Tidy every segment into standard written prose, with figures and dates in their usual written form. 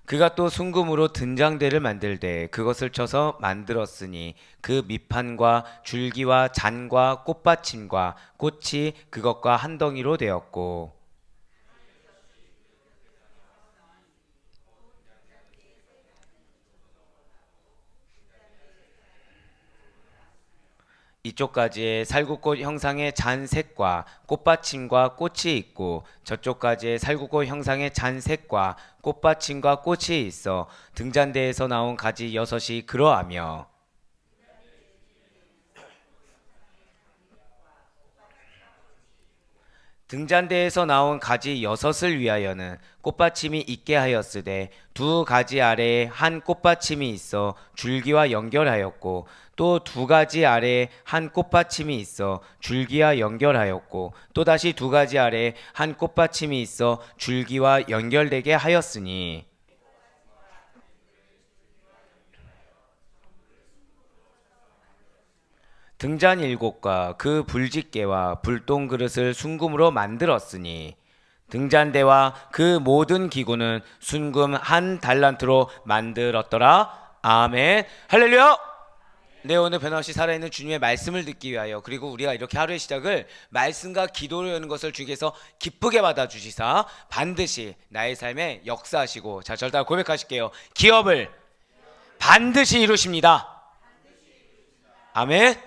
그가 또 순금으로 등잔대를 만들되 그것을 쳐서 만들었으니 그 밑판과 줄기와 잔과 꽃받침과 꽃이 그것과 한 덩이로 되었고, 이쪽 가지에 살구꽃 형상의 잔색과 꽃받침과 꽃이 있고 저쪽 가지에 살구꽃 형상의 잔색과 꽃받침과 꽃이 있어 등잔대에서 나온 가지 여섯이 그러하며, 등잔대에서 나온 가지 여섯을 위하여는 꽃받침이 있게 하였으되 두 가지 아래에 한 꽃받침이 있어 줄기와 연결하였고 또 두 가지 아래에 한 꽃받침이 있어 줄기와 연결하였고 또다시 두 가지 아래에 한 꽃받침이 있어 줄기와 연결되게 하였으니, 등잔 일곱과 그 불집게와 불똥 그릇을 순금으로 만들었으니 등잔대와 그 모든 기구는 순금 한 달란트로 만들었더라. 아멘. 할렐루야. 네, 오늘 변함없이 살아있는 주님의 말씀을 듣기 위하여, 그리고 우리가 이렇게 하루의 시작을 말씀과 기도로 여는 것을 주께서 기쁘게 받아주시사 반드시 나의 삶에 역사하시고, 자, 절대 고백하실게요. 기업을 반드시 이루십니다. 아멘.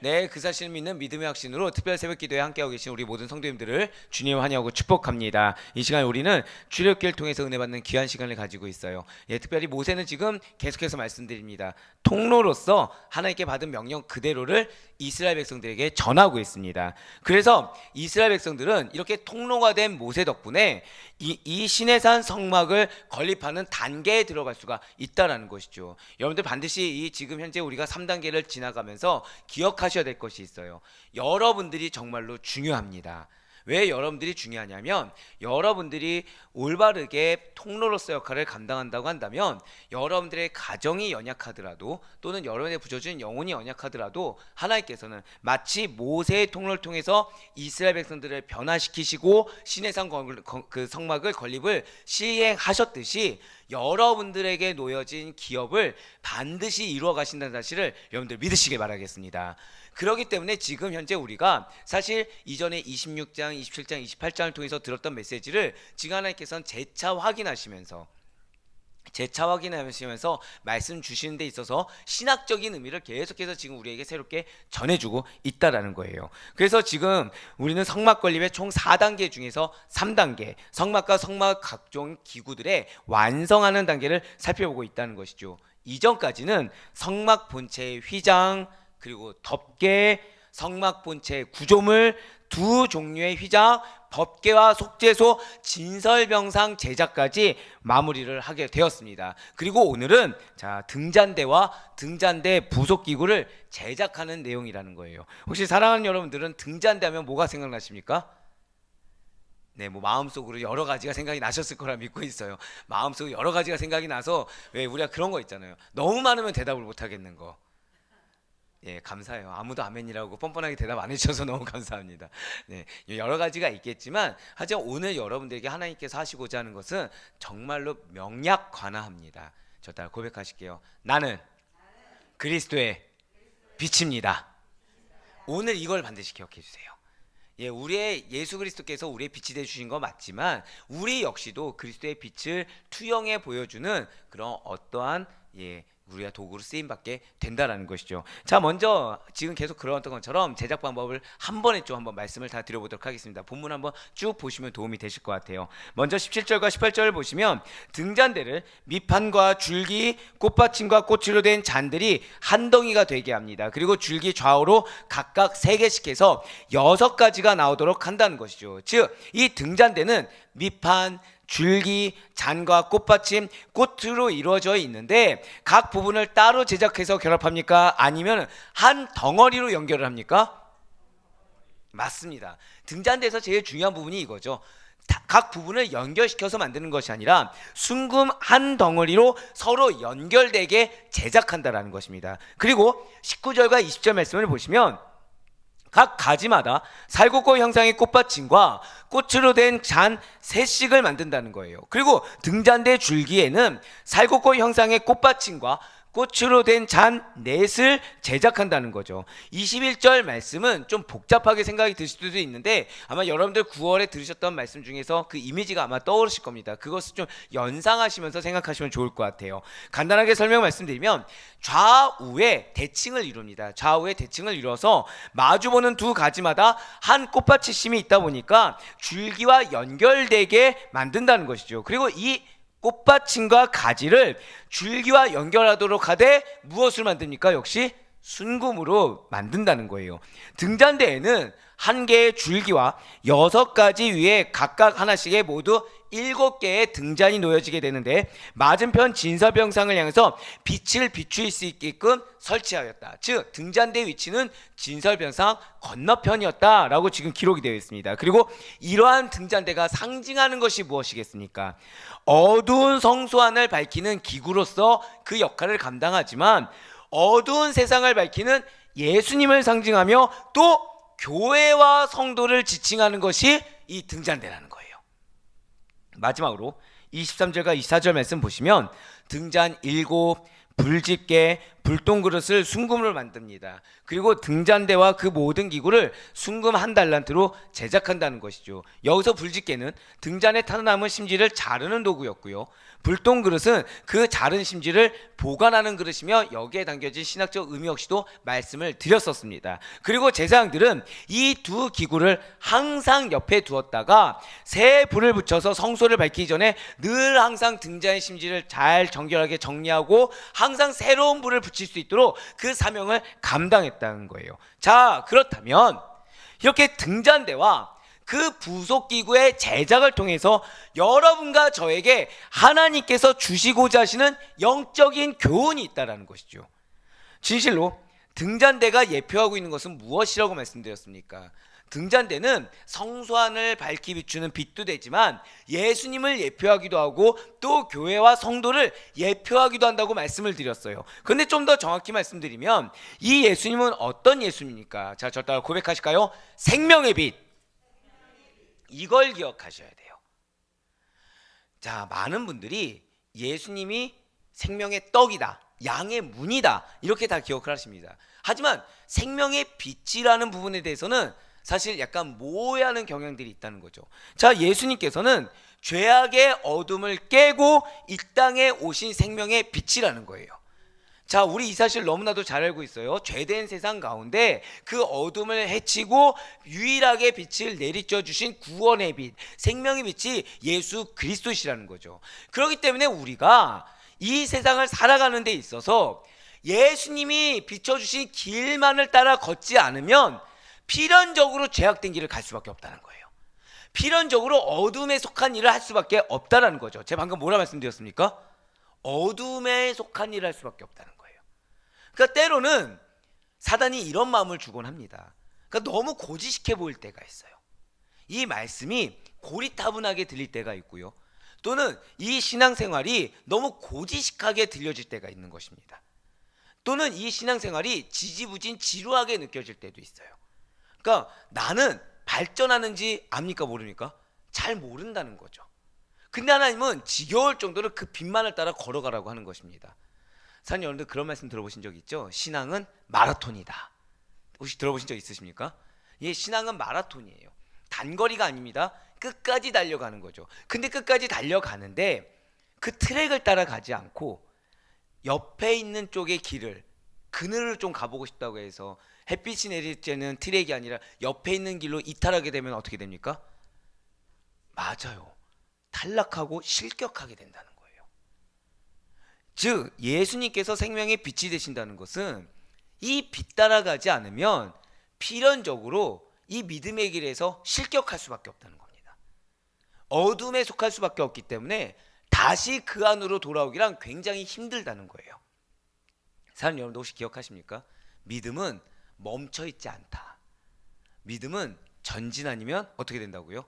네, 그 사실을 믿는 믿음의 확신으로 특별 새벽 기도에 함께하고 계신 우리 모든 성도님들을 주님 환영하고 축복합니다. 이 시간 우리는 출애굽기를 통해서 은혜 받는 귀한 시간을 가지고 있어요. 예, 특별히 모세는 지금 계속해서 말씀드립니다. 통로로서 하나님께 받은 명령 그대로를 이스라엘 백성들에게 전하고 있습니다. 그래서 이스라엘 백성들은 이렇게 통로가 된 모세 덕분에 이 시내산 성막을 건립하는 단계에 들어갈 수가 있다라는 것이죠. 여러분들 반드시 이 지금 현재 우리가 3단계를 지나가면서 기억하셔야 될 것이 있어요. 여러분들이 정말로 중요합니다. 왜 여러분들이 중요하냐면, 여러분들이 올바르게 통로로서 역할을 감당한다고 한다면 여러분들의 가정이 연약하더라도 또는 여러분의 부져진 영혼이 연약하더라도 하나님께서는 마치 모세의 통로를 통해서 이스라엘 백성들을 변화시키시고 시내산 그 성막을 건립을 시행하셨듯이 여러분들에게 놓여진 기업을 반드시 이루어 가신다는 사실을 여러분들 믿으시길 바라겠습니다. 그렇기 때문에 지금 현재 우리가 사실 이전에 26장, 27장, 28장을 통해서 들었던 메시지를 지금 하나님께서는 재차 확인하시면서 말씀 주시는 데 있어서 신학적인 의미를 계속해서 지금 우리에게 새롭게 전해주고 있다라는 거예요. 그래서 지금 우리는 성막 건립의 총 4단계 중에서 3단계, 성막과 성막 각종 기구들의 완성하는 단계를 살펴보고 있다는 것이죠. 이전까지는 성막 본체의 휘장, 그리고 덮개, 성막 본체의 구조물, 두 종류의 휘장, 법궤와 속죄소, 진설병상 제작까지 마무리를 하게 되었습니다. 그리고 오늘은 자, 등잔대와 등잔대 부속 기구를 제작하는 내용이라는 거예요. 혹시 사랑하는 여러분들은 등잔대 하면 뭐가 생각나십니까? 네, 뭐 마음속으로 여러 가지가 생각이 나셨을 거라 믿고 있어요. 마음속으로 여러 가지가 생각이 나서, 왜 우리가 그런 거 있잖아요. 너무 많으면 대답을 못 하겠는 거. 예, 감사해요. 아무도 아멘이라고 뻔뻔하게 대답 안 해주셔서 너무 감사합니다. 네, 여러 가지가 있겠지만 하지만 오늘 여러분들에게 하나님께서 하시고자 하는 것은 정말로 명약관화합니다. 저 따라 고백하실게요. 나는 그리스도의 빛입니다. 오늘 이걸 반드시 기억해 주세요. 예, 우리의 예수 그리스도께서 우리의 빛이 되어 주신 거 맞지만 우리 역시도 그리스도의 빛을 투영해 보여주는 그런 어떠한 우리가 도구로 쓰임 받게 된다라는 것이죠. 자, 먼저 지금 계속 그러던 것처럼 제작 방법을 한 번에 좀 한번 말씀을 다 드려보도록 하겠습니다. 본문 한번 쭉 보시면 도움이 되실 것 같아요. 먼저 17절과 18절을 보시면 등잔대를 밑판과 줄기, 꽃받침과 꽃으로 된 잔들이 한 덩이가 되게 합니다. 그리고 줄기 좌우로 각각 3개씩 해서 6가지가 나오도록 한다는 것이죠. 즉, 이 등잔대는 밑판, 줄기, 잔과 꽃받침, 꽃으로 이루어져 있는데 각 부분을 따로 제작해서 결합합니까? 아니면 한 덩어리로 연결을 합니까? 맞습니다. 등잔대에서 제일 중요한 부분이 이거죠. 각 부분을 연결시켜서 만드는 것이 아니라 순금 한 덩어리로 서로 연결되게 제작한다라는 것입니다. 그리고 19절과 20절 말씀을 보시면 각 가지마다 살구꽃 형상의 꽃받침과 꽃으로 된 잔 세 씩을 만든다는 거예요. 그리고 등잔대 줄기에는 살구꽃 형상의 꽃받침과 꽃으로 된 잔 넷을 제작한다는 거죠. 21절 말씀은 좀 복잡하게 생각이 드실 수도 있는데 아마 여러분들 9월에 들으셨던 말씀 중에서 그 이미지가 아마 떠오르실 겁니다. 그것을 좀 연상하시면서 생각하시면 좋을 것 같아요. 간단하게 설명 말씀드리면 좌우에 대칭을 이룹니다. 좌우에 대칭을 이루어서 마주보는 두 가지마다 한 꽃받침심이 있다 보니까 줄기와 연결되게 만든다는 것이죠. 그리고 이 꽃받침과 가지를 줄기와 연결하도록 하되 무엇을 만듭니까? 역시 순금으로 만든다는 거예요. 등잔대에는 한 개의 줄기와 6가지 위에 각각 하나씩의 모두 7개의 등잔이 놓여지게 되는데 맞은편 진설병상을 향해서 빛을 비추일 수 있게끔 설치하였다. 즉 등잔대 위치는 진설병상 건너편이었다라고 지금 기록이 되어 있습니다. 그리고 이러한 등잔대가 상징하는 것이 무엇이겠습니까? 어두운 성소 안을 밝히는 기구로서 그 역할을 감당하지만 어두운 세상을 밝히는 예수님을 상징하며 또 교회와 성도를 지칭하는 것이 이 등잔대라는 거예요. 마지막으로 23절과 24절 말씀 보시면 등잔 7, 불집게, 불똥그릇을 순금으로 만듭니다. 그리고 등잔대와 그 모든 기구를 순금 1달란트로 제작한다는 것이죠. 여기서 불집게는 등잔에 타남은 심지를 자르는 도구였고요. 불똥그릇은 그 자른 심지를 보관하는 그릇이며 여기에 담겨진 신학적 의미 역시도 말씀을 드렸었습니다. 그리고 제사장들은 이 두 기구를 항상 옆에 두었다가 새 불을 붙여서 성소를 밝히기 전에 늘 항상 등잔의 심지를 잘 정결하게 정리하고 항상 새로운 불을 붙일 수 있도록 그 사명을 감당했다는 거예요. 자, 그렇다면 이렇게 등잔대와 그 부속기구의 제작을 통해서 여러분과 저에게 하나님께서 주시고자 하시는 영적인 교훈이 있다는 것이죠. 진실로 등잔대가 예표하고 있는 것은 무엇이라고 말씀드렸습니까? 등잔대는 성소 안을 밝히 비추는 빛도 되지만 예수님을 예표하기도 하고 또 교회와 성도를 예표하기도 한다고 말씀을 드렸어요. 그런데 좀 더 정확히 말씀드리면 이 예수님은 어떤 예수님입니까? 자, 저 따라 고백하실까요? 생명의 빛. 이걸 기억하셔야 돼요. 자, 많은 분들이 예수님이 생명의 떡이다, 양의 문이다 이렇게 다 기억을 하십니다. 하지만 생명의 빛이라는 부분에 대해서는 사실 약간 모호해하는 경향들이 있다는 거죠. 자, 예수님께서는 죄악의 어둠을 깨고 이 땅에 오신 생명의 빛이라는 거예요. 자, 우리 이 사실 너무나도 잘 알고 있어요. 죄된 세상 가운데 그 어둠을 헤치고 유일하게 빛을 내리쳐 주신 구원의 빛, 생명의 빛이 예수 그리스도시라는 거죠. 그렇기 때문에 우리가 이 세상을 살아가는 데 있어서 예수님이 비춰주신 길만을 따라 걷지 않으면 필연적으로 죄악된 길을 갈 수밖에 없다는 거예요. 필연적으로 어둠에 속한 일을 할 수밖에 없다는 거죠. 제가 방금 뭐라 말씀드렸습니까? 어둠에 속한 일을 할 수밖에 없다는 거예요. 그러니까 때로는 사단이 이런 마음을 주곤 합니다. 그러니까 너무 고지식해 보일 때가 있어요. 이 말씀이 고리타분하게 들릴 때가 있고요. 또는 이 신앙생활이 너무 고지식하게 들려질 때가 있는 것입니다. 또는 이 신앙생활이 지지부진 지루하게 느껴질 때도 있어요. 그러니까 나는 발전하는지 압니까 모릅니까? 잘 모른다는 거죠. 근데 하나님은 지겨울 정도로 그 빛만을 따라 걸어가라고 하는 것입니다. 사장님, 여러분들 그런 말씀 들어보신 적 있죠? 신앙은 마라톤이다. 혹시 들어보신 적 있으십니까? 예, 신앙은 마라톤이에요. 단거리가 아닙니다. 끝까지 달려가는 거죠. 근데 끝까지 달려가는데 그 트랙을 따라가지 않고 옆에 있는 쪽의 길을, 그늘을 좀 가보고 싶다고 해서 햇빛이 내릴 때는 트랙이 아니라 옆에 있는 길로 이탈하게 되면 어떻게 됩니까? 맞아요. 탈락하고 실격하게 된다는 거예요. 즉 예수님께서 생명의 빛이 되신다는 것은 이 빛 따라가지 않으면 필연적으로 이 믿음의 길에서 실격할 수밖에 없다는 겁니다. 어둠에 속할 수밖에 없기 때문에 다시 그 안으로 돌아오기란 굉장히 힘들다는 거예요. 사랑하는 여러분, 혹시 기억하십니까? 믿음은 멈춰있지 않다. 믿음은 전진 아니면 어떻게 된다고요?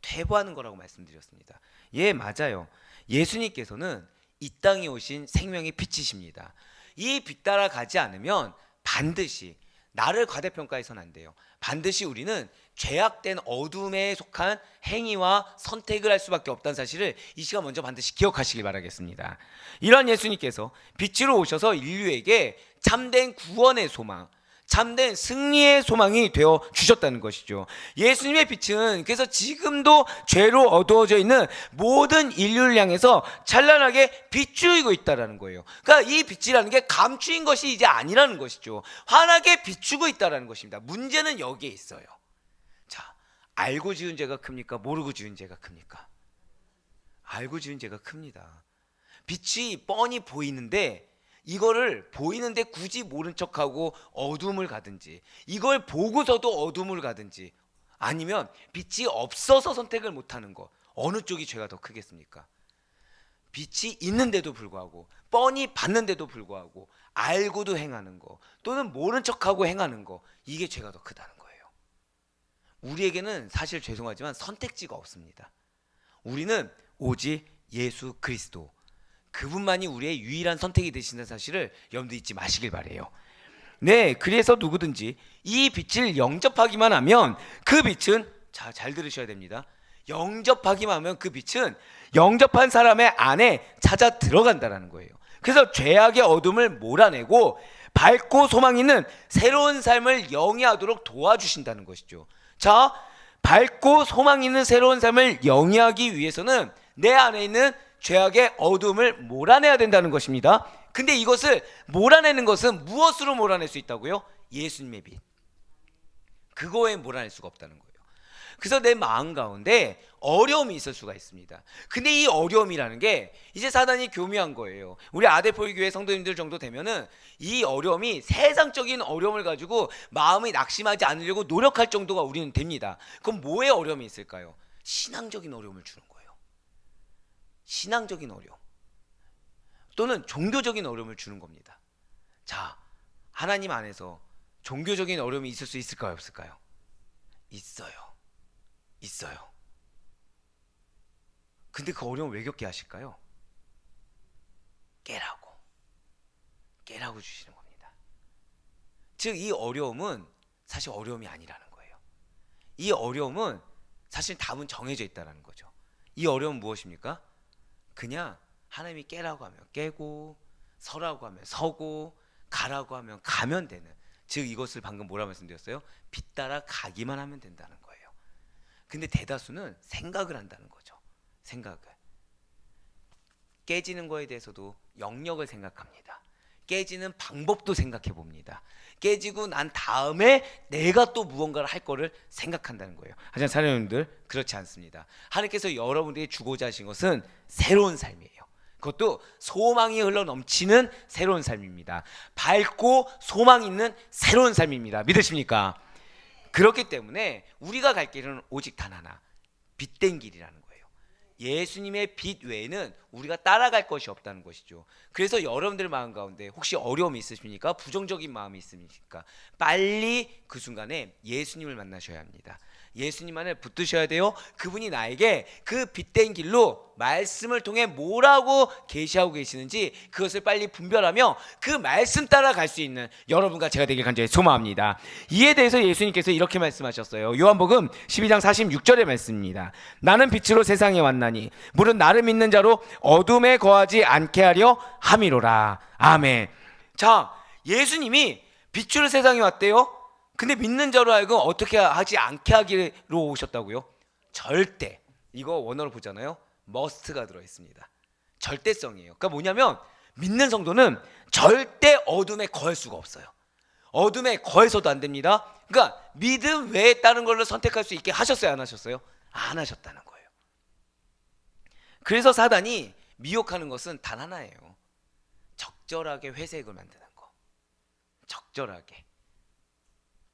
퇴보하는 거라고 말씀드렸습니다. 예, 맞아요. 예수님께서는 이 땅에 오신 생명의 빛이십니다. 이 빛 따라 가지 않으면 반드시 나를 과대평가해서는 안 돼요. 반드시 우리는 죄악된 어둠에 속한 행위와 선택을 할 수밖에 없다는 사실을 이 시간 먼저 반드시 기억하시길 바라겠습니다. 이런 예수님께서 빛으로 오셔서 인류에게 참된 구원의 소망, 참된 승리의 소망이 되어 주셨다는 것이죠. 예수님의 빛은 그래서 지금도 죄로 어두워져 있는 모든 인류를 향해서 찬란하게 비추이고 있다는 거예요. 그러니까 이 빛이라는 게 감추인 것이 이제 아니라는 것이죠. 환하게 비추고 있다는 것입니다. 문제는 여기에 있어요. 자, 알고 지은 죄가 큽니까? 모르고 지은 죄가 큽니까? 알고 지은 죄가 큽니다. 빛이 뻔히 보이는데 이거를 보이는데 굳이 모른 척하고 어둠을 가든지, 이걸 보고서도 어둠을 가든지, 아니면 빛이 없어서 선택을 못하는 것, 어느 쪽이 죄가 더 크겠습니까? 빛이 있는데도 불구하고, 뻔히 봤는데도 불구하고 알고도 행하는 거, 또는 모른 척하고 행하는 거, 이게 죄가 더 크다는 거예요. 우리에게는 사실 죄송하지만 선택지가 없습니다. 우리는 오직 예수 그리스도, 그분만이 우리의 유일한 선택이 되신다는 사실을 염두에 잊지 마시길 바래요. 네, 그래서 누구든지 이 빛을 영접하기만 하면 그 빛은, 자, 잘 들으셔야 됩니다. 영접하기만 하면 그 빛은 영접한 사람의 안에 찾아 들어간다는 거예요. 그래서 죄악의 어둠을 몰아내고 밝고 소망 있는 새로운 삶을 영위하도록 도와주신다는 것이죠. 자, 밝고 소망 있는 새로운 삶을 영위하기 위해서는 내 안에 있는 죄악의 어둠을 몰아내야 된다는 것입니다. 근데 이것을 몰아내는 것은 무엇으로 몰아낼 수 있다고요? 예수님의 빛. 그거 외에 몰아낼 수가 없다는 거예요. 그래서 내 마음 가운데 어려움이 있을 수가 있습니다. 근데 이 어려움이라는 게 이제 사단이 교미한 거예요. 우리 아데포이 교회 성도님들 정도 되면은 이 어려움이 세상적인 어려움을 가지고 마음이 낙심하지 않으려고 노력할 정도가 우리는 됩니다. 그럼 뭐의 어려움이 있을까요? 신앙적인 어려움을 주는 거예요. 신앙적인 어려움 또는 종교적인 어려움을 주는 겁니다. 자, 하나님 안에서 종교적인 어려움이 있을 수 있을까요? 없을까요? 있어요. 근데 그 어려움을 왜 겪게 하실까요? 깨라고 주시는 겁니다. 즉, 이 어려움은 사실 어려움이 아니라는 거예요. 이 어려움은 사실 답은 정해져 있다는 거죠. 이 어려움은 무엇입니까? 그냥 하나님이 깨라고 하면 깨고, 서라고 하면 서고, 가라고 하면 가면 되는, 즉 이것을 방금 뭐라 말씀드렸어요? 빛 따라 가기만 하면 된다는 거예요. 근데 대다수는 생각을 한다는 거죠. 생각을. 깨지는 거에 대해서도 영역을 생각합니다. 깨지는 방법도 생각해 봅니다. 깨지고 난 다음에 내가 또 무언가를 할 거를 생각한다는 거예요. 하지만 사랑하는 여러분들, 그렇지 않습니다. 하나님께서 여러분들에게 주고자 하신 것은 새로운 삶이에요. 그것도 소망이 흘러 넘치는 새로운 삶입니다. 밝고 소망 있는 새로운 삶입니다. 믿으십니까? 그렇기 때문에 우리가 갈 길은 오직 단 하나, 빛된 길이라는 거예요. 예수님의 빛 외에는 우리가 따라갈 것이 없다는 것이죠. 그래서 여러분들 마음 가운데 혹시 어려움이 있으십니까? 부정적인 마음이 있으십니까? 빨리 그 순간에 예수님을 만나셔야 합니다. 예수님 안에 붙드셔야 돼요. 그분이 나에게 그 빛된 길로 말씀을 통해 뭐라고 계시하고 계시는지 그것을 빨리 분별하며 그 말씀 따라 갈 수 있는 여러분과 제가 되길 간절히 소망합니다. 이에 대해서 예수님께서 이렇게 말씀하셨어요. 요한복음 12장 46절의 말씀입니다. 나는 빛으로 세상에 왔나니 물은 나를 믿는 자로 어둠에 거하지 않게 하려 함이로라. 아멘. 자, 예수님이 빛으로 세상에 왔대요. 근데 믿는 자로 하여금 어떻게 하지 않게 하기로 오셨다고요? 절대. 이거 원어로 보잖아요. must가 들어있습니다. 절대성이에요. 그러니까 뭐냐면 믿는 성도는 절대 어둠에 거할 수가 없어요. 어둠에 거해서도 안 됩니다. 그러니까 믿음 외에 다른 걸로 선택할 수 있게 하셨어요? 안 하셨어요? 안 하셨다는 거예요. 그래서 사단이 미혹하는 것은 단 하나예요. 적절하게 회색을 만드는 거. 적절하게.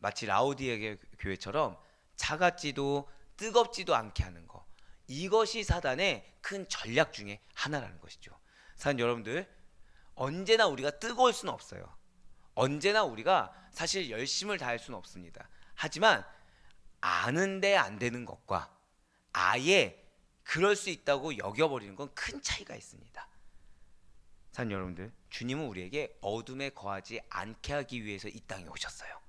마치 라오디게 교회처럼 차갑지도 뜨겁지도 않게 하는 거, 이것이 사단의 큰 전략 중에 하나라는 것이죠. 사랑 여러분들, 언제나 우리가 뜨거울 수는 없어요. 언제나 우리가 사실 열심을 다할 수는 없습니다. 하지만 아는데 안 되는 것과 아예 그럴 수 있다고 여겨버리는 건 큰 차이가 있습니다. 사랑 여러분들, 주님은 우리에게 어둠에 거하지 않게 하기 위해서 이 땅에 오셨어요.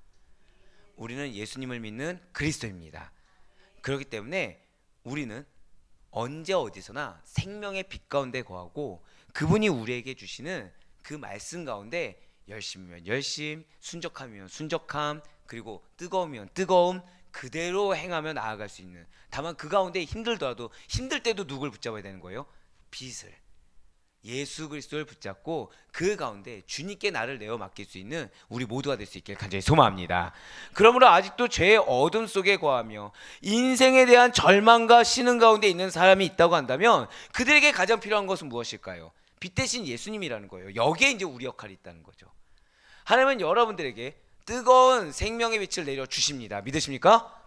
우리는 예수님을 믿는 그리스도입니다. 그렇기 때문에 우리는 언제 어디서나 생명의 빛 가운데 거하고 그분이 우리에게 주시는 그 말씀 가운데 열심이면 열심, 순적함이면 순적함, 그리고 뜨거우면 뜨거움 그대로 행하며 나아갈 수 있는, 다만 그 가운데 힘들더라도 힘들 때도 누굴 붙잡아야 되는 거예요? 빛을, 예수 그리스도를 붙잡고 그 가운데 주님께 나를 내어 맡길 수 있는 우리 모두가 될 수 있길 간절히 소망합니다. 그러므로 아직도 죄의 어둠 속에 거하며 인생에 대한 절망과 신음 가운데 있는 사람이 있다고 한다면 그들에게 가장 필요한 것은 무엇일까요? 빛 대신 예수님이라는 거예요. 여기에 이제 우리 역할이 있다는 거죠. 하나님은 여러분들에게 뜨거운 생명의 빛을 내려 주십니다. 믿으십니까?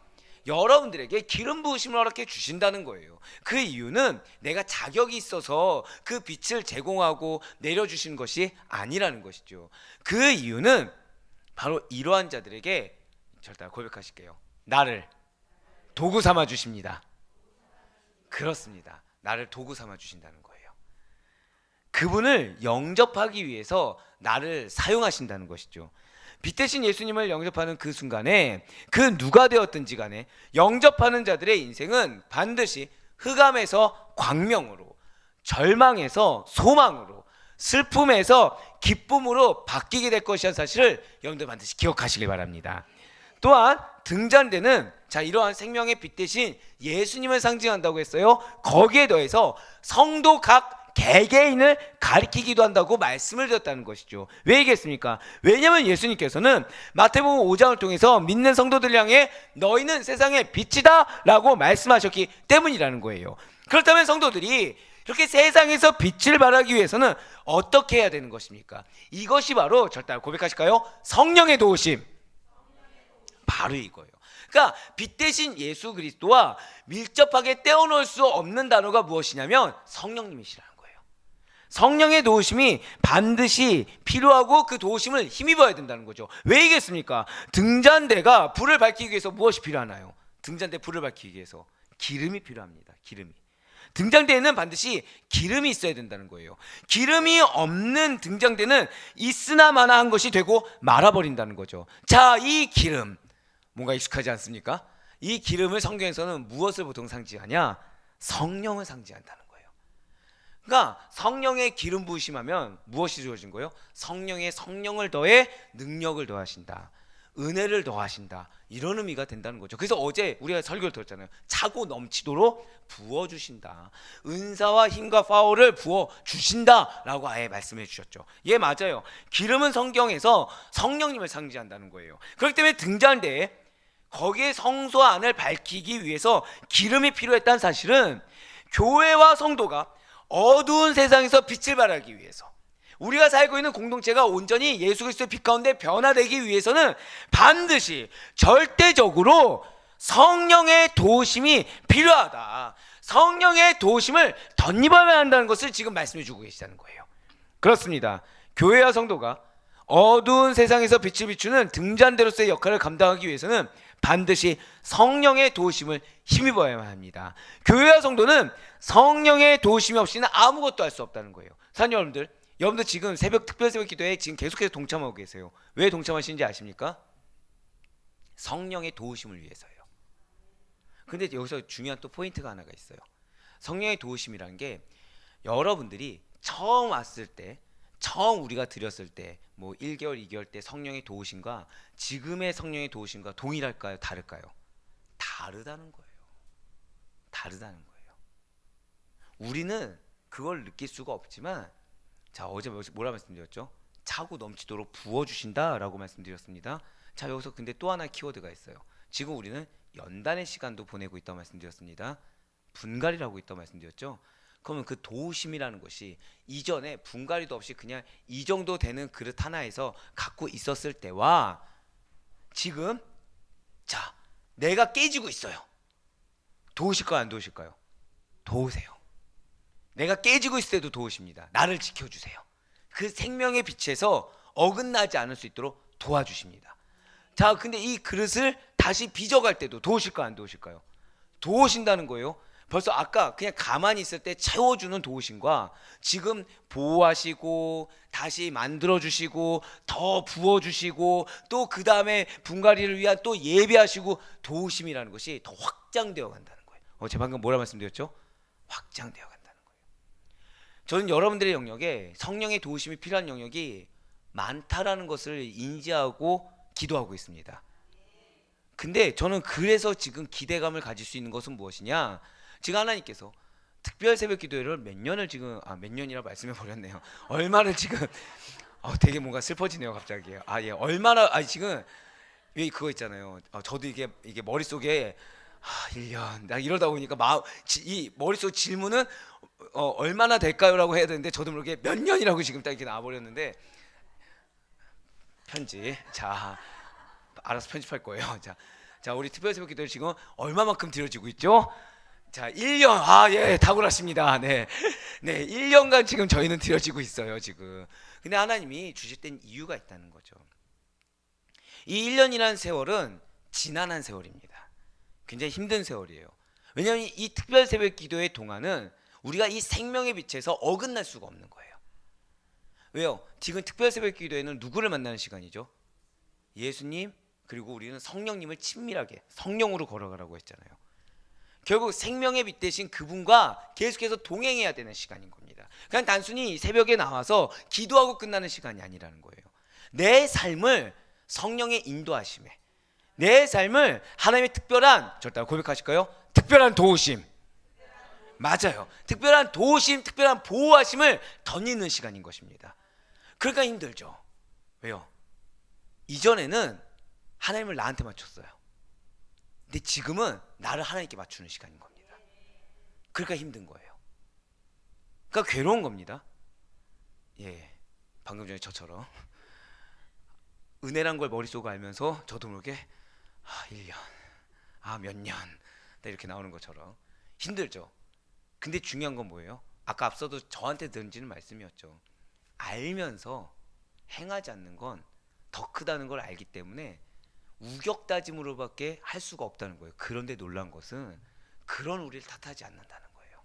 여러분들에게 기름 부으심을 허락해 주신다는 거예요. 그 이유는 내가 자격이 있어서 그 빛을 제공하고 내려주시는 것이 아니라는 것이죠. 그 이유는 바로 이러한 자들에게 절대 고백하실게요. 나를 도구 삼아 주십니다. 그렇습니다. 나를 도구 삼아 주신다는 거예요. 그분을 영접하기 위해서 나를 사용하신다는 것이죠. 빛 대신 예수님을 영접하는 그 순간에 그 누가 되었든지 간에 영접하는 자들의 인생은 반드시 흑암에서 광명으로, 절망에서 소망으로, 슬픔에서 기쁨으로 바뀌게 될 것이라는 사실을 여러분들 반드시 기억하시길 바랍니다. 또한 등잔대는 이러한 생명의 빛 대신 예수님을 상징한다고 했어요. 거기에 더해서 성도 각 개개인을 가리키기도 한다고 말씀을 드렸다는 것이죠. 왜 얘기했습니까? 왜냐하면 예수님께서는 마태복음 5장을 통해서 믿는 성도들 향해 너희는 세상의 빛이다 라고 말씀하셨기 때문이라는 거예요. 그렇다면 성도들이 이렇게 세상에서 빛을 발하기 위해서는 어떻게 해야 되는 것입니까? 이것이 바로 절대 고백하실까요? 성령의 도우심. 바로 이거예요. 그러니까 빛 대신 예수 그리스도와 밀접하게 떼어놓을 수 없는 단어가 무엇이냐면 성령님이시라는 거예요. 성령의 도우심이 반드시 필요하고 그 도우심을 힘입어야 된다는 거죠. 왜 얘기했습니까? 등잔대가 불을 밝히기 위해서 무엇이 필요하나요? 등잔대 불을 밝히기 위해서 기름이 필요합니다. 기름이. 등잔대에는 반드시 기름이 있어야 된다는 거예요. 기름이 없는 등잔대는 있으나 마나한 것이 되고 말아버린다는 거죠. 자, 이 기름 뭔가 익숙하지 않습니까? 이 기름을 성경에서는 무엇을 보통 상징하냐? 성령을 상징한다는 거예요. 그러니까 성령의 기름 부으심하면 무엇이 주어진 거예요? 성령의 성령을 더해 능력을 더하신다, 은혜를 더하신다, 이런 의미가 된다는 거죠. 그래서 어제 우리가 설교를 들었잖아요. 차고 넘치도록 부어주신다, 은사와 힘과 파워를 부어주신다 라고 아예 말씀해 주셨죠. 예, 맞아요. 기름은 성경에서 성령님을 상징한다는 거예요. 그렇기 때문에 등잔대에 거기에 성소 안을 밝히기 위해서 기름이 필요했다는 사실은 교회와 성도가 어두운 세상에서 빛을 발하기 위해서, 우리가 살고 있는 공동체가 온전히 예수 그리스도의 빛 가운데 변화되기 위해서는 반드시 절대적으로 성령의 도우심이 필요하다, 성령의 도우심을 덧입어야 한다는 것을 지금 말씀해 주고 계시다는 거예요. 그렇습니다. 교회와 성도가 어두운 세상에서 빛을 비추는 등잔대로서의 역할을 감당하기 위해서는 반드시 성령의 도우심을 힘입어야만 합니다. 교회와 성도는 성령의 도우심이 없이는 아무것도 할 수 없다는 거예요. 사랑하는 여러분들 지금 특별 새벽 기도에 지금 계속해서 동참하고 계세요. 왜 동참하시는지 아십니까? 성령의 도우심을 위해서요. 근데 여기서 중요한 또 포인트가 하나가 있어요. 성령의 도우심이라는 게 여러분들이 처음 왔을 때, 처음 우리가 드렸을 때, 뭐 1개월, 2개월 때 성령의 도우심과 지금의 성령의 도우심과 동일할까요? 다를까요? 다르다는 거예요. 다르다는 거예요. 우리는 그걸 느낄 수가 없지만, 어제 뭐라 말씀드렸죠? 차고 넘치도록 부어주신다 라고 말씀드렸습니다. 자, 여기서 근데 또 하나의 키워드가 있어요. 지금 우리는 연단의 시간도 보내고 있다고 말씀드렸습니다. 분갈이라고 있다고 말씀드렸죠. 그러면 그 도우심이라는 것이 이전에 분갈이도 없이 그냥 이 정도 되는 그릇 하나에서 갖고 있었을 때와 지금 내가 깨지고 있어요. 도우실까요? 안 도우실까요? 도우세요. 내가 깨지고 있을 때도 도우십니다. 나를 지켜주세요. 그 생명의 빛에서 어긋나지 않을 수 있도록 도와주십니다. 근데 이 그릇을 다시 빚어갈 때도 도우실까요? 안 도우실까요? 도우신다는 거예요. 벌써 아까 그냥 가만히 있을 때 채워주는 도우심과 지금 보호하시고 다시 만들어주시고 더 부어주시고 또 그 다음에 분갈이를 위한 또 예배하시고 도우심이라는 것이 더 확장되어 간다는 거예요. 제가 방금 뭐라 말씀드렸죠? 확장되어 간다는 거예요. 저는 여러분들의 영역에 성령의 도우심이 필요한 영역이 많다라는 것을 인지하고 기도하고 있습니다. 근데 저는 그래서 지금 기대감을 가질 수 있는 것은 무엇이냐? 지금 하나님께서 특별 새벽 기도회를 몇 년을 지금 몇 년이라 말씀해 버렸네요. 얼마를 지금 되게 뭔가 슬퍼지네요 갑자기. 얼마나 지금 왜 그거 있잖아요. 저도 이게 머릿속에 1년 나 이러다 보니까 이 머릿속 질문은 얼마나 될까요라고 해야 되는데 저도 모르게 몇 년이라고 지금 딱 이렇게 나와 버렸는데 편집. 자, 알아서 편집할 거예요. 자, 우리 특별 새벽 기도회 지금 얼마만큼 드려지고 있죠? 자, 1년. 예, 탁월하십니다. 네. 네, 1년간 지금 저희는 드려지고 있어요, 지금. 근데 하나님이 주실 땐 이유가 있다는 거죠. 이 1년이라는 세월은 지난한 세월입니다. 굉장히 힘든 세월이에요. 왜냐하면 이 특별 새벽 기도의 동안은 우리가 이 생명의 빛에서 어긋날 수가 없는 거예요. 왜요? 지금 특별 새벽 기도회는 누구를 만나는 시간이죠? 예수님, 그리고 우리는 성령님을 친밀하게 성령으로 걸어가라고 했잖아요. 결국 생명의 빛 대신 그분과 계속해서 동행해야 되는 시간인 겁니다. 그냥 단순히 새벽에 나와서 기도하고 끝나는 시간이 아니라는 거예요. 내 삶을 성령의 인도하심에, 내 삶을 하나님의 특별한, 저를 따라 고백하실까요? 특별한 도우심. 맞아요. 특별한 도우심, 특별한 보호하심을 덧입는 시간인 것입니다. 그러니까 힘들죠. 왜요? 이전에는 하나님을 나한테 맞췄어요. 근데 지금은 나를 하나님께 맞추는 시간인 겁니다. 그러니까 힘든 거예요. 그러니까 괴로운 겁니다. 예, 방금 전에 저처럼 은혜란 걸 머릿속에 알면서 저도 모르게 1년, 몇 년 이렇게 나오는 것처럼 힘들죠. 근데 중요한 건 뭐예요? 아까 앞서도 저한테 던지는 말씀이었죠. 알면서 행하지 않는 건 더 크다는 걸 알기 때문에 우격다짐으로밖에 할 수가 없다는 거예요. 그런데 놀란 것은 그런 우리를 탓하지 않는다는 거예요.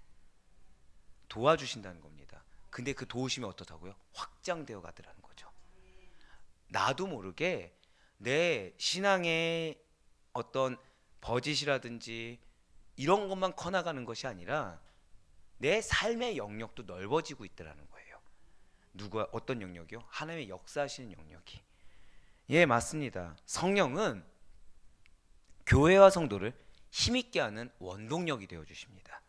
도와주신다는 겁니다. 근데 그 도우심이 어떻다고요? 확장되어 가더라는 거죠. 나도 모르게 내 신앙의 어떤 버짓이라든지 이런 것만 커나가는 것이 아니라 내 삶의 영역도 넓어지고 있더라는 거예요. 어떤 영역이요? 하나님의 역사하시는 영역이. 예, 맞습니다. 성령은 교회와 성도를 힘있게 하는 원동력이 되어 주십니다.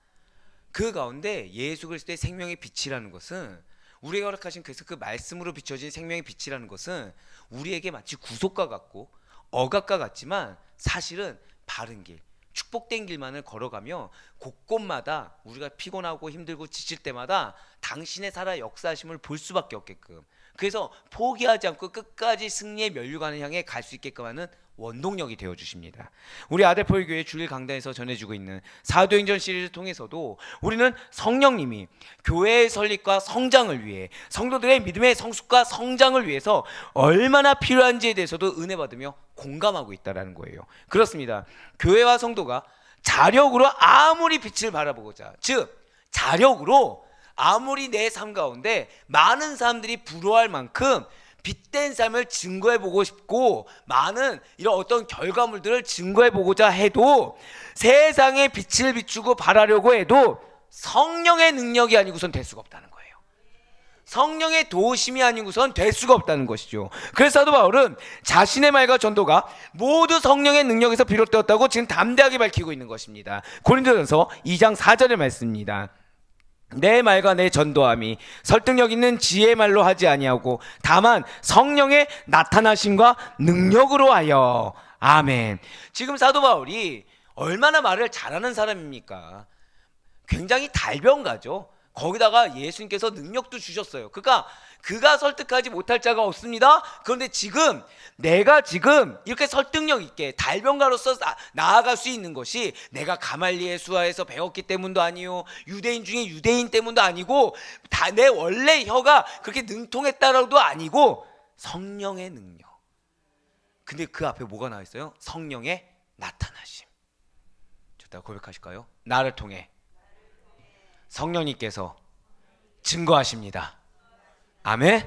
그 가운데 예수 그리스도의 생명의 빛이라는 것은, 우리가 허락하신 그 말씀으로 비춰진 생명의 빛이라는 것은 우리에게 마치 구속과 같고 억압과 같지만 사실은 바른 길, 축복된 길만을 걸어가며 곳곳마다 우리가 피곤하고 힘들고 지칠 때마다 당신의 살아 역사하심을 볼 수밖에 없게끔, 그래서 포기하지 않고 끝까지 승리의 면류관을 향해 갈 수 있게끔 하는 원동력이 되어 주십니다. 우리 아델포유 교회 주일 강단에서 전해주고 있는 사도행전 시리즈를 통해서도 우리는 성령님이 교회의 설립과 성장을 위해, 성도들의 믿음의 성숙과 성장을 위해서 얼마나 필요한지에 대해서도 은혜 받으며 공감하고 있다라는 거예요. 그렇습니다. 교회와 성도가 자력으로 아무리 빛을 바라보고자, 즉 자력으로 아무리 내 삶 가운데 많은 사람들이 부러워할 만큼 빛된 삶을 증거해보고 싶고 많은 이런 어떤 결과물들을 증거해보고자 해도, 세상의 빛을 비추고 바라려고 해도 성령의 능력이 아니고선 될 수가 없다는 거예요. 성령의 도우심이 아니고선 될 수가 없다는 것이죠. 그래서 사도 바울은 자신의 말과 전도가 모두 성령의 능력에서 비롯되었다고 지금 담대하게 밝히고 있는 것입니다. 고린도전서 2장 4절의 말씀입니다. 내 말과 내 전도함이 설득력 있는 지혜의 말로 하지 아니하고 다만 성령의 나타나심과 능력으로 하여. 아멘. 지금 사도 바울이 얼마나 말을 잘하는 사람입니까? 굉장히 달변가죠. 거기다가 예수님께서 능력도 주셨어요. 그러니까 그가 설득하지 못할 자가 없습니다. 그런데 지금 내가 지금 이렇게 설득력 있게 달변가로서 나아갈 수 있는 것이 내가 가말리엘 수하에서 배웠기 때문도 아니요, 유대인 중에 유대인 때문도 아니고, 다 내 원래 혀가 그렇게 능통했다라도 아니고 성령의 능력. 근데 그 앞에 뭐가 나와 있어요? 성령의 나타나심. 저따 고백하실까요? 나를 통해 성령님께서 증거하십니다. 아멘.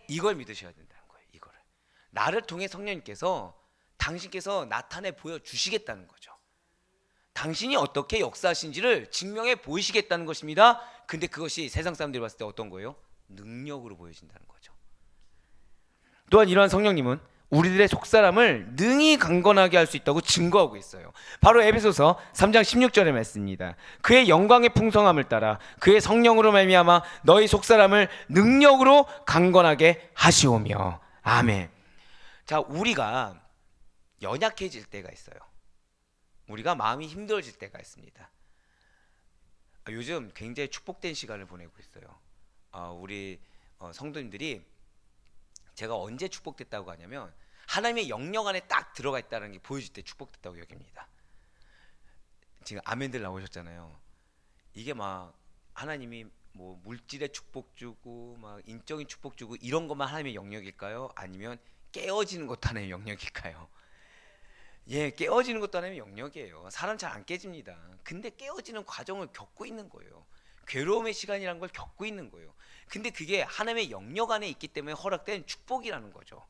이걸 믿으셔야 된다는 거예요. 이거를 나를 통해 성령님께서 당신께서 나타내 보여주시겠다는 거죠. 당신이 어떻게 역사하신지를 증명해 보이시겠다는 것입니다. 근데 그것이 세상 사람들이 봤을 때 어떤 거예요? 능력으로 보여진다는 거죠. 또한 이러한 성령님은 우리들의 속사람을 능히 강건하게 할 수 있다고 증거하고 있어요. 바로 에베소서 3장 16절의 말씀입니다. 그의 영광의 풍성함을 따라 그의 성령으로 말미암아 너희 속사람을 능력으로 강건하게 하시오며. 아멘. 자, 우리가 연약해질 때가 있어요. 우리가 마음이 힘들어질 때가 있습니다. 요즘 굉장히 축복된 시간을 보내고 있어요. 우리 성도님들이 제가 언제 축복됐다고 하냐면 하나님의 영역 안에 딱 들어가 있다는 게 보여질 때 축복됐다고 여깁니다. 지금 아멘들 나오셨잖아요. 이게 막 하나님이 뭐 물질의 축복 주고 막 인적인 축복 주고 이런 것만 하나님의 영역일까요? 아니면 깨어지는 것도 하나님의 영역일까요? 예, 깨어지는 것도 하나님의 영역이에요. 사람 잘 안 깨집니다. 근데 깨어지는 과정을 겪고 있는 거예요. 괴로움의 시간이라는 걸 겪고 있는 거예요. 근데 그게 하나님의 영역 안에 있기 때문에 허락된 축복이라는 거죠.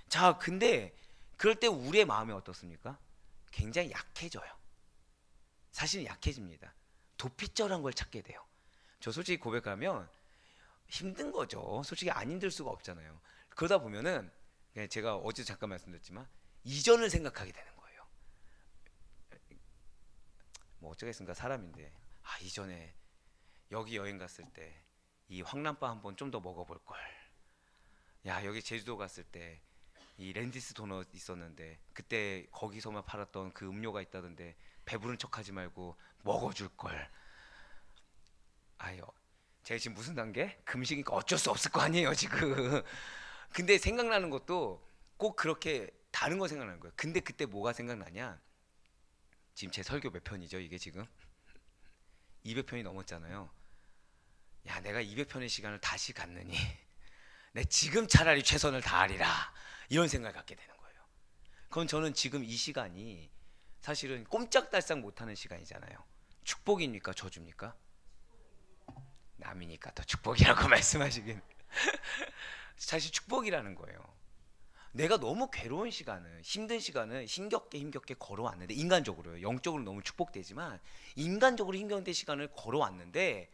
자, 근데 그럴 때 우리의 마음이 어떻습니까? 굉장히 약해져요. 사실은 약해집니다. 도피절한 걸 찾게 돼요. 저 솔직히 고백하면 힘든 거죠. 솔직히 안 힘들 수가 없잖아요. 그러다 보면은 제가 어제 잠깐 말씀드렸지만 이전을 생각하게 되는 거예요. 뭐 어쩌겠습니까? 사람인데 이전에 여기 여행 갔을 때 이 황남바 한번 좀 더 먹어볼 걸. 야, 여기 제주도 갔을 때 이 랜디스 도넛 있었는데 그때 거기서만 팔았던 그 음료가 있다던데 배부른 척하지 말고 먹어줄 걸. 아유, 제가 지금 무슨 단계? 금식이니까 어쩔 수 없을 거 아니에요 지금. 근데 생각나는 것도 꼭 그렇게 다른 거 생각나는 거예요. 근데 그때 뭐가 생각나냐? 지금 제 설교 몇 편이죠 이게 지금? 200편이 넘었잖아요. 야, 내가 200편의 시간을 다시 갖느니 내 지금 차라리 최선을 다하리라, 이런 생각을 갖게 되는 거예요. 그럼 저는 지금 이 시간이 사실은 꼼짝달싹 못하는 시간이잖아요. 축복입니까? 저주입니까? 남이니까 더 축복이라고 말씀하시긴 사실 축복이라는 거예요. 내가 너무 괴로운 시간을, 힘든 시간을 힘겹게 걸어왔는데, 인간적으로요. 영적으로 너무 축복되지만 인간적으로 힘겨운 시간을 걸어왔는데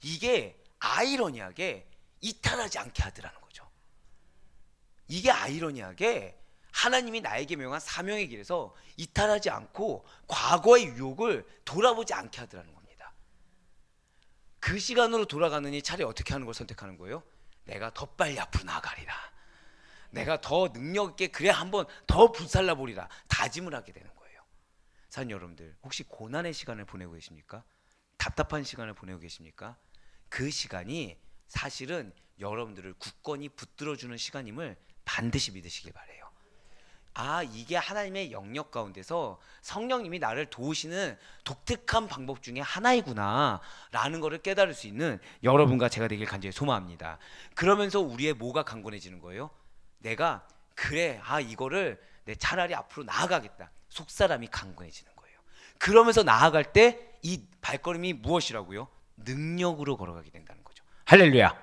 이게 아이러니하게 이탈하지 않게 하더라는 거죠. 이게 아이러니하게 하나님이 나에게 명한 사명의 길에서 이탈하지 않고 과거의 유혹을 돌아보지 않게 하더라는 겁니다. 그 시간으로 돌아가느니 차라리 어떻게 하는 걸 선택하는 거예요? 내가 더 빨리 앞으로 나아가리라, 내가 더 능력 있게 그래 한번 더 불살라 보리라 다짐을 하게 되는 거예요. 사는 여러분들, 혹시 고난의 시간을 보내고 계십니까? 답답한 시간을 보내고 계십니까? 그 시간이 사실은 여러분들을 굳건히 붙들어주는 시간임을 반드시 믿으시길 바래요. 이게 하나님의 영역 가운데서 성령님이 나를 도우시는 독특한 방법 중에 하나이구나 라는 것을 깨달을 수 있는 여러분과 제가 되길 간절히 소망합니다. 그러면서 우리의 뭐가 강건해지는 거예요? 내가 그래, 이거를 내 차라리 앞으로 나아가겠다, 속사람이 강건해지는 거예요. 그러면서 나아갈 때 이 발걸음이 무엇이라고요? 능력으로 걸어가게 된다는 거죠. 할렐루야.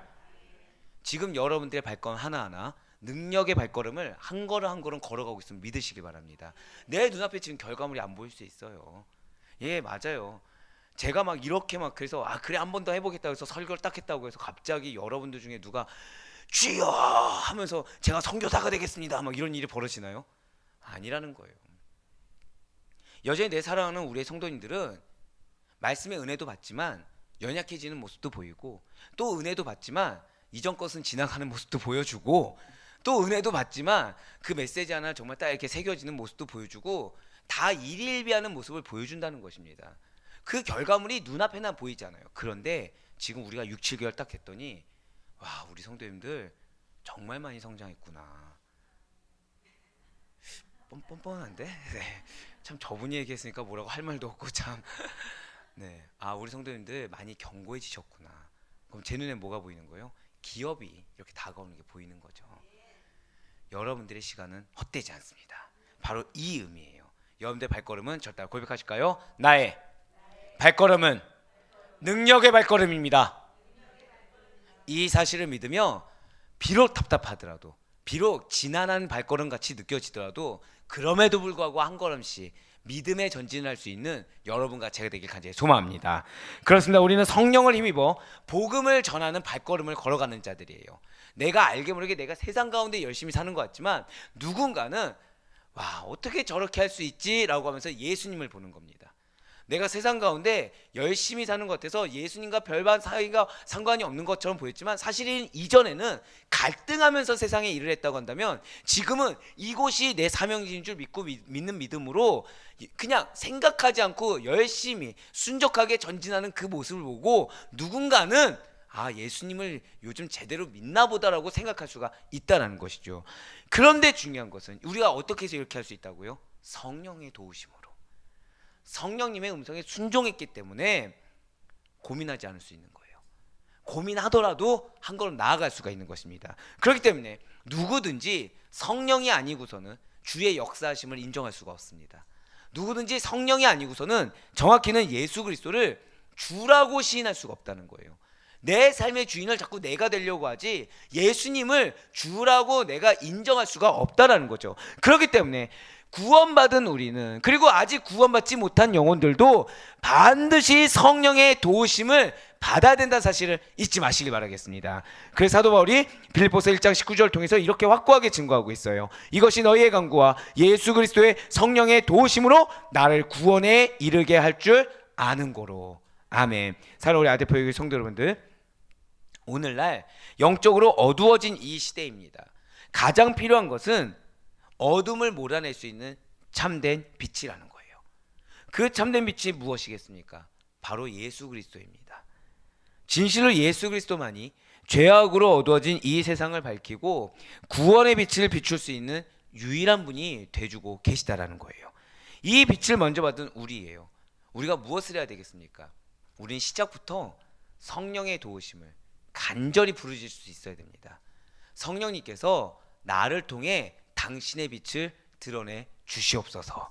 지금 여러분들의 발걸음 하나하나 능력의 발걸음을 한 걸음 한 걸음 걸어가고 있으면 믿으시기 바랍니다. 내 눈앞에 지금 결과물이 안 보일 수 있어요. 예, 맞아요. 제가 막 이렇게 막 그래서 그래 한 번 더 해보겠다고 해서 설교를 딱 했다고 해서 갑자기 여러분들 중에 누가 주여 하면서 제가 선교사가 되겠습니다 막 이런 일이 벌어지나요? 아니라는 거예요. 여전히 내 사랑하는 우리의 성도님들은 말씀의 은혜도 받지만 연약해지는 모습도 보이고, 또 은혜도 받지만 이전 것은 지나가는 모습도 보여주고, 또 은혜도 받지만 그 메시지 하나 정말 딱 이렇게 새겨지는 모습도 보여주고, 다 일일비하는 모습을 보여준다는 것입니다. 그 결과물이 눈앞에나 보이잖아요. 그런데 지금 우리가 6, 7개월 딱 됐더니 와, 우리 성도님들 정말 많이 성장했구나. 뻔뻔한데? 네. 참 저분이 얘기했으니까 뭐라고 할 말도 없고 참. 네. 우리 성도님들 많이 견고해지셨구나. 그럼 제 눈에 뭐가 보이는 거예요? 기업이 이렇게 다가오는 게 보이는 거죠. 여러분들의 시간은 헛되지 않습니다. 바로 이 의미예요. 여러분들의 발걸음은 절 따라 고백하실까요? 나의 발걸음은 능력의 발걸음입니다. 이 사실을 믿으며 비록 답답하더라도, 비록 지난한 발걸음 같이 느껴지더라도 그럼에도 불구하고 한 걸음씩 믿음의 전진을 할 수 있는 여러분과 제가 되길 간절히 소망합니다. 그렇습니다. 우리는 성령을 힘입어 복음을 전하는 발걸음을 걸어가는 자들이에요. 내가 알게 모르게 내가 세상 가운데 열심히 사는 것 같지만 누군가는 와, 어떻게 저렇게 할 수 있지? 라고 하면서 예수님을 보는 겁니다. 내가 세상 가운데 열심히 사는 것 같아서 예수님과 별반 사이가 상관이 없는 것처럼 보였지만 사실은 이전에는 갈등하면서 세상에 일을 했다고 한다면 지금은 이곳이 내 사명인 줄 믿고 믿는 믿음으로 그냥 생각하지 않고 열심히 순적하게 전진하는 그 모습을 보고 누군가는 아, 예수님을 요즘 제대로 믿나 보다라고 생각할 수가 있다는 것이죠. 그런데 중요한 것은 우리가 어떻게 해서 이렇게 할 수 있다고요? 성령의 도우심으로. 성령님의 음성에 순종했기 때문에 고민하지 않을 수 있는 거예요. 고민하더라도 한 걸음 나아갈 수가 있는 것입니다. 그렇기 때문에 누구든지 성령이 아니고서는 주의 역사하심을 인정할 수가 없습니다. 누구든지 성령이 아니고서는 정확히는 예수 그리스도를 주라고 시인할 수가 없다는 거예요. 내 삶의 주인을 자꾸 내가 되려고 하지 예수님을 주라고 내가 인정할 수가 없다라는 거죠. 그렇기 때문에 구원받은 우리는, 그리고 아직 구원받지 못한 영혼들도 반드시 성령의 도우심을 받아야 된다는 사실을 잊지 마시길 바라겠습니다. 그래서 사도 바울이 빌립보서 1장 19절을 통해서 이렇게 확고하게 증거하고 있어요. 이것이 너희의 간구와 예수 그리스도의 성령의 도우심으로 나를 구원에 이르게 할 줄 아는 거로. 아멘. 사랑하는 우리 아대표교회 성도 여러분들, 오늘날 영적으로 어두워진 이 시대입니다. 가장 필요한 것은 어둠을 몰아낼 수 있는 참된 빛이라는 거예요. 그 참된 빛이 무엇이겠습니까? 바로 예수 그리스도입니다. 진실로 예수 그리스도만이 죄악으로 어두워진 이 세상을 밝히고 구원의 빛을 비출 수 있는 유일한 분이 돼주고 계시다라는 거예요. 이 빛을 먼저 받은 우리예요. 우리가 무엇을 해야 되겠습니까? 우리는 시작부터 성령의 도우심을 간절히 부르실 수 있어야 됩니다. 성령님께서 나를 통해 당신의 빛을 드러내 주시옵소서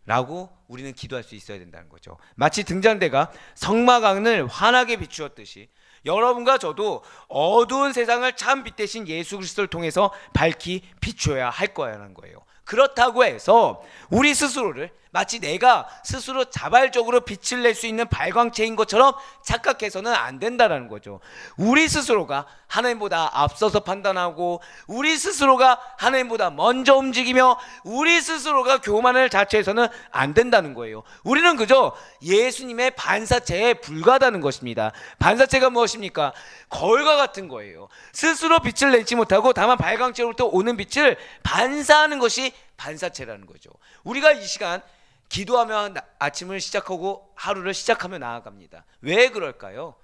라고 우리는 기도할 수 있어야 된다는 거죠. 마치 등잔대가 성막안을 환하게 비추었듯이 여러분과 저도 어두운 세상을 참 빛 대신 예수 그리스도를 통해서 밝히 비춰야 할 거라는 거예요. 그렇다고 해서 우리 스스로를 마치 내가 스스로 자발적으로 빛을 낼 수 있는 발광체인 것처럼 착각해서는 안 된다는 거죠. 우리 스스로가 하나님보다 앞서서 판단하고 우리 스스로가 하나님보다 먼저 움직이며 우리 스스로가 교만을 자처해서는 안 된다는 거예요. 우리는 그저 예수님의 반사체에 불과하다는 것입니다. 반사체가 무엇입니까? 거울과 같은 거예요. 스스로 빛을 내지 못하고 다만 발광체로부터 오는 빛을 반사하는 것이 반사체라는 거죠. 우리가 이 시간 기도하며 아침을 시작하고 하루를 시작하며 나아갑니다. 왜 그럴까요?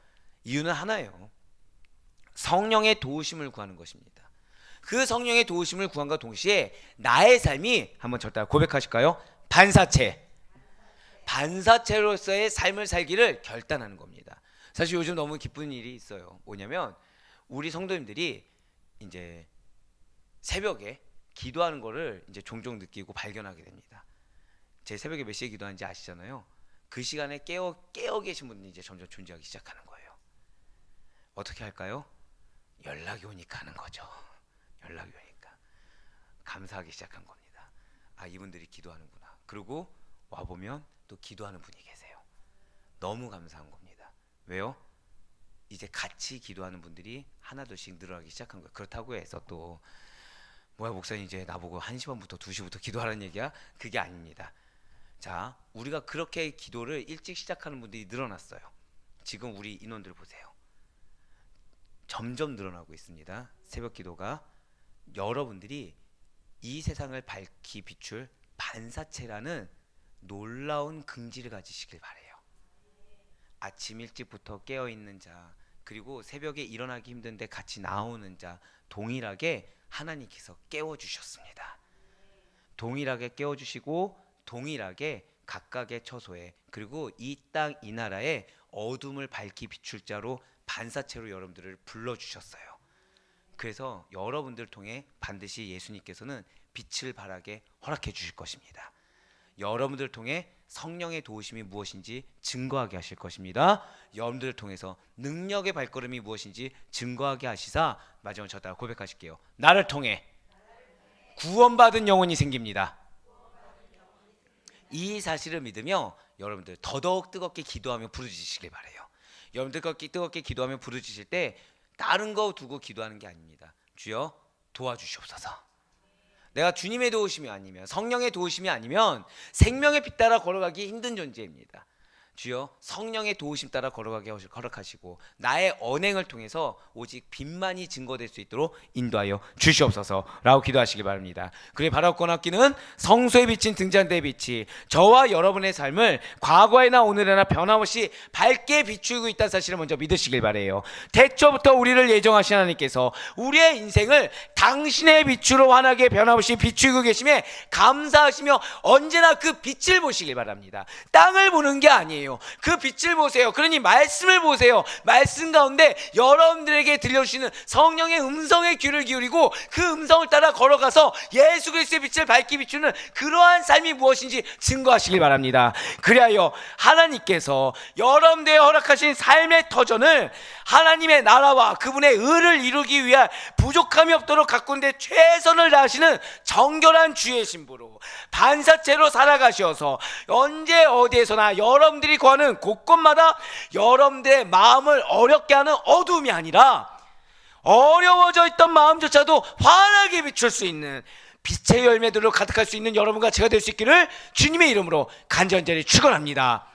이유는 하나예요. 성령의 도우심을 구하는 것입니다. 그 성령의 도우심을 구함과 동시에 나의 삶이, 한번 저따 고백하실까요? 반사체로서의 삶을 살기를 결단하는 겁니다. 사실 요즘 너무 기쁜 일이 있어요. 뭐냐면 우리 성도님들이 이제 새벽에 기도하는 거를 이제 종종 느끼고 발견하게 됩니다. 제 새벽에 몇 시에 기도하는지 아시잖아요. 그 시간에 깨어 계신 분들이 이제 점점 존재하기 시작하는 거예요. 어떻게 할까요? 연락이 오니까 하는 거죠. 연락이 오니까 감사하기 시작한 겁니다. 아, 이분들이 기도하는구나. 그리고 와보면 또 기도하는 분이 계세요. 너무 감사한 겁니다. 왜요? 이제 같이 기도하는 분들이 하나둘씩 늘어나기 시작한 거예요. 그렇다고 해서 또 뭐야 목사님 이제 나보고 1시 반부터 2시부터 기도하라는 얘기야? 그게 아닙니다. 자, 우리가 그렇게 기도를 일찍 시작하는 분들이 늘어났어요. 지금 우리 인원들 보세요. 점점 늘어나고 있습니다. 새벽 기도가. 여러분들이 이 세상을 밝히 비출 반사체라는 놀라운 긍지를 가지시길 바래요. 아침 일찍부터 깨어있는 자, 그리고 새벽에 일어나기 힘든데 같이 나오는 자, 동일하게 하나님께서 깨워주셨습니다. 동일하게 깨워주시고 동일하게 각각의 처소에, 그리고 이 땅 이 나라에 어둠을 밝히 비출 자로 반사체로 여러분들을 불러주셨어요. 그래서 여러분들 통해 반드시 예수님께서는 빛을 발하게 허락해 주실 것입니다. 여러분들 통해 성령의 도우심이 무엇인지 증거하게 하실 것입니다. 여러분들을 통해서 능력의 발걸음이 무엇인지 증거하게 하시사 마지막으로 저 따라 고백하실게요. 나를 통해 구원받은 영혼이 생깁니다. 이 사실을 믿으며 여러분들 더더욱 뜨겁게 기도하며 부르짖으시길 바래요. 여러분들 뜨겁게 기도하며 부르짖을 때 다른 거 두고 기도하는 게 아닙니다. 주여 도와주시옵소서. 내가 주님의 도우심이 아니면 성령의 도우심이 아니면 생명의 빛 따라 걸어가기 힘든 존재입니다. 주여 성령의 도우심 따라 걸어가게 허락하시고 나의 언행을 통해서 오직 빛만이 증거될 수 있도록 인도하여 주시옵소서라고 기도하시기 바랍니다. 그래 바로 권학기는 성소에 비친 등잔대의 빛이 저와 여러분의 삶을 과거에나 오늘에나 변함없이 밝게 비추고 있다는 사실을 먼저 믿으시길 바래요. 태초부터 우리를 예정하신 하나님께서 우리의 인생을 당신의 빛으로 환하게 변함없이 비추고 계심에 감사하시며 언제나 그 빛을 보시길 바랍니다. 땅을 보는 게 아니에요. 그 빛을 보세요. 그러니 말씀을 보세요. 말씀 가운데 여러분들에게 들려주시는 성령의 음성에 귀를 기울이고 그 음성을 따라 걸어가서 예수 그리스도의 빛을 밝게 비추는 그러한 삶이 무엇인지 증거하시길 바랍니다. 그리하여 하나님께서 여러분들의 허락하신 삶의 터전을 하나님의 나라와 그분의 의를 이루기 위한 부족함이 없도록 가꾸는데 최선을 다하시는 정결한 주의 신부로 반사체로 살아가셔서 언제 어디에서나 여러분들이 거하는 곳곳마다 여러분들의 마음을 어렵게 하는 어두움이 아니라 어려워져 있던 마음조차도 환하게 비출 수 있는 빛의 열매들로 가득할 수 있는 여러분과 제가 될 수 있기를 주님의 이름으로 간절히 축원합니다.